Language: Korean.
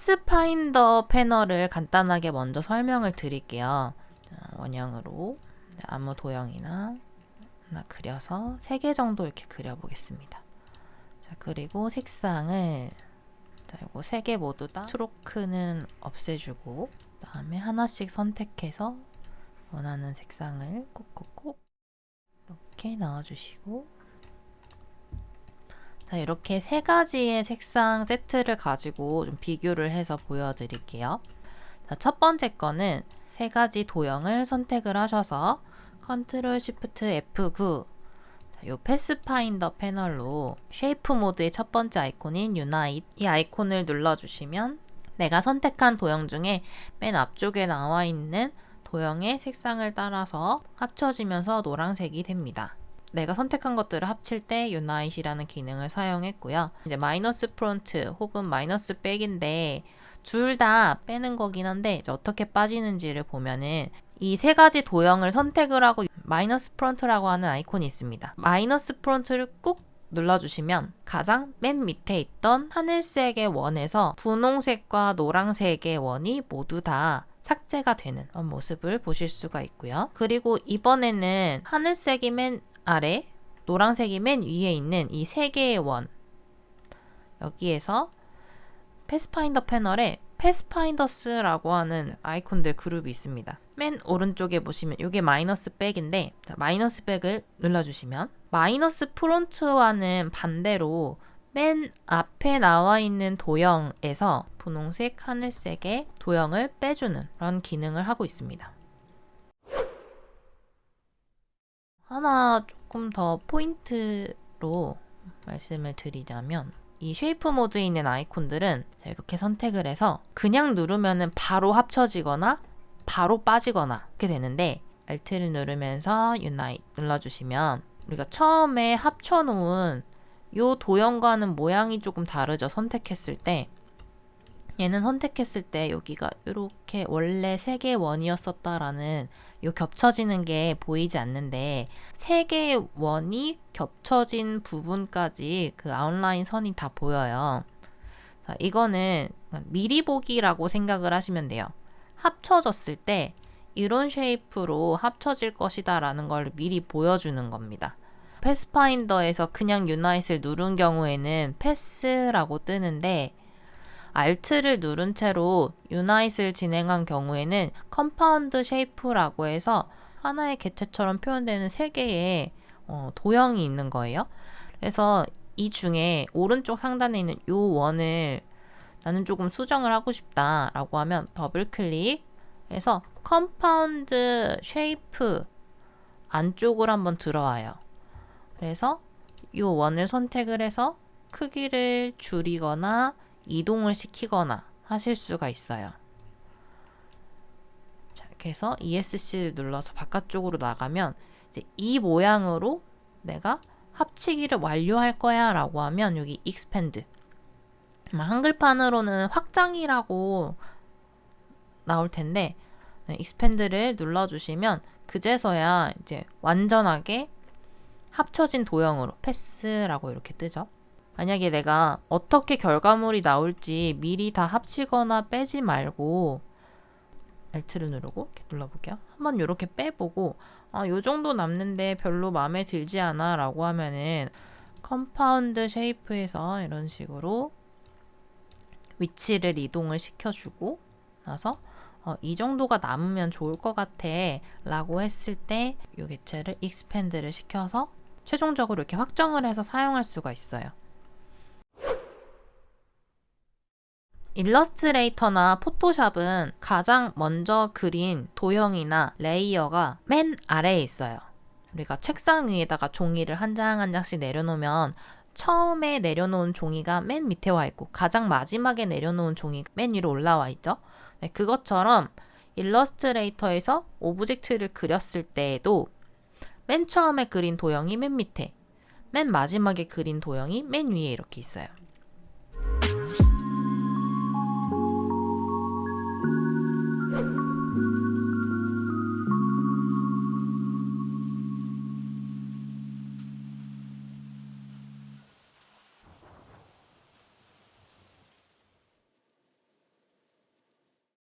패스파인더 패널을 간단하게 먼저 설명을 드릴게요. 자, 원형으로 아무 도형이나 하나 그려서 3개 정도 이렇게 그려보겠습니다. 자, 그리고 색상을 이거 3개 모두 다 스트로크는 없애주고 그다음에 하나씩 선택해서 원하는 색상을 꾹꾹꾹 이렇게 넣어주시고, 자, 이렇게 3가지의 색상 세트를 가지고 좀 비교를 해서 보여드릴게요. 자, 첫 번째 거는 3가지 도형을 선택을 하셔서 컨트롤 쉬프트 F9, 이 패스파인더 패널로 쉐이프 모드의 첫 번째 아이콘인 유나잇, 이 아이콘을 눌러주시면 내가 선택한 도형 중에 맨 앞쪽에 나와 있는 도형의 색상을 따라서 합쳐지면서 노란색이 됩니다. 내가 선택한 것들을 합칠 때 유나잇이라는 기능을 사용했고요. 이제 마이너스 프론트 혹은 마이너스 백인데 둘 다 빼는 거긴 한데 이제 어떻게 빠지는지를 보면은 이 3가지 도형을 선택을 하고 마이너스 프론트라고 하는 아이콘이 있습니다. 마이너스 프론트를 꾹 눌러주시면 가장 맨 밑에 있던 하늘색의 원에서 분홍색과 노란색의 원이 모두 다 삭제가 되는 모습을 보실 수가 있고요. 그리고 이번에는 하늘색이 맨 아래, 노란색이 맨 위에 있는 이 3개의 원, 여기에서 패스파인더 패널에 패스파인더스라고 하는 아이콘들 그룹이 있습니다. 맨 오른쪽에 보시면 이게 마이너스 백인데, 마이너스 백을 눌러주시면 마이너스 프론트와는 반대로 맨 앞에 나와 있는 도형에서 분홍색, 하늘색의 도형을 빼주는 그런 기능을 하고 있습니다. 하나 조금 더 포인트로 말씀을 드리자면, 이 쉐이프 모드에 있는 아이콘들은 이렇게 선택을 해서 그냥 누르면은 바로 합쳐지거나 바로 빠지거나 이렇게 되는데, Alt를 누르면서 Unite 눌러주시면 우리가 처음에 합쳐놓은 이 도형과는 모양이 조금 다르죠. 선택했을 때 얘는 선택했을 때 여기가 이렇게 원래 3개의 원이었었다라는 요 겹쳐지는 게 보이지 않는데 3개의 원이 겹쳐진 부분까지 그 아웃라인 선이 다 보여요. 자, 이거는 미리 보기라고 생각을 하시면 돼요. 합쳐졌을 때 이런 쉐이프로 합쳐질 것이다 라는 걸 미리 보여주는 겁니다. 패스파인더에서 그냥 유나잇을 누른 경우에는 패스라고 뜨는데, Alt를 누른 채로 유나잇을 진행한 경우에는 컴파운드 쉐이프라고 해서 하나의 개체처럼 표현되는 3개의 도형이 있는 거예요. 그래서 이 중에 오른쪽 상단에 있는 이 원을 나는 조금 수정을 하고 싶다 라고 하면 더블 클릭해서 컴파운드 쉐이프 안쪽으로 한번 들어와요. 그래서 이 원을 선택을 해서 크기를 줄이거나 이동을 시키거나 하실 수가 있어요. 자, 이렇게 해서 ESC를 눌러서 바깥쪽으로 나가면 이제 이 모양으로 내가 합치기를 완료할 거야 라고 하면 여기 expand, 한글판으로는 확장이라고 나올 텐데 expand를 눌러주시면 그제서야 이제 완전하게 합쳐진 도형으로 패스라고 이렇게 뜨죠. 만약에 내가 어떻게 결과물이 나올지 미리 다 합치거나 빼지 말고 Alt를 누르고 이렇게 눌러볼게요. 한번 이렇게 빼보고 요 정도 남는데 별로 마음에 들지 않아 라고 하면은 컴파운드 쉐이프에서 이런 식으로 위치를 이동을 시켜주고 나서 이 정도가 남으면 좋을 것 같아 라고 했을 때 이 개체를 expand를 시켜서 최종적으로 이렇게 확정을 해서 사용할 수가 있어요. 일러스트레이터나 포토샵은 가장 먼저 그린 도형이나 레이어가 맨 아래에 있어요. 우리가 책상 위에다가 종이를 한 장 한 장씩 내려놓으면 처음에 내려놓은 종이가 맨 밑에 와 있고 가장 마지막에 내려놓은 종이가 맨 위로 올라와 있죠. 네, 그것처럼 일러스트레이터에서 오브젝트를 그렸을 때에도 맨 처음에 그린 도형이 맨 밑에, 맨 마지막에 그린 도형이 맨 위에 이렇게 있어요.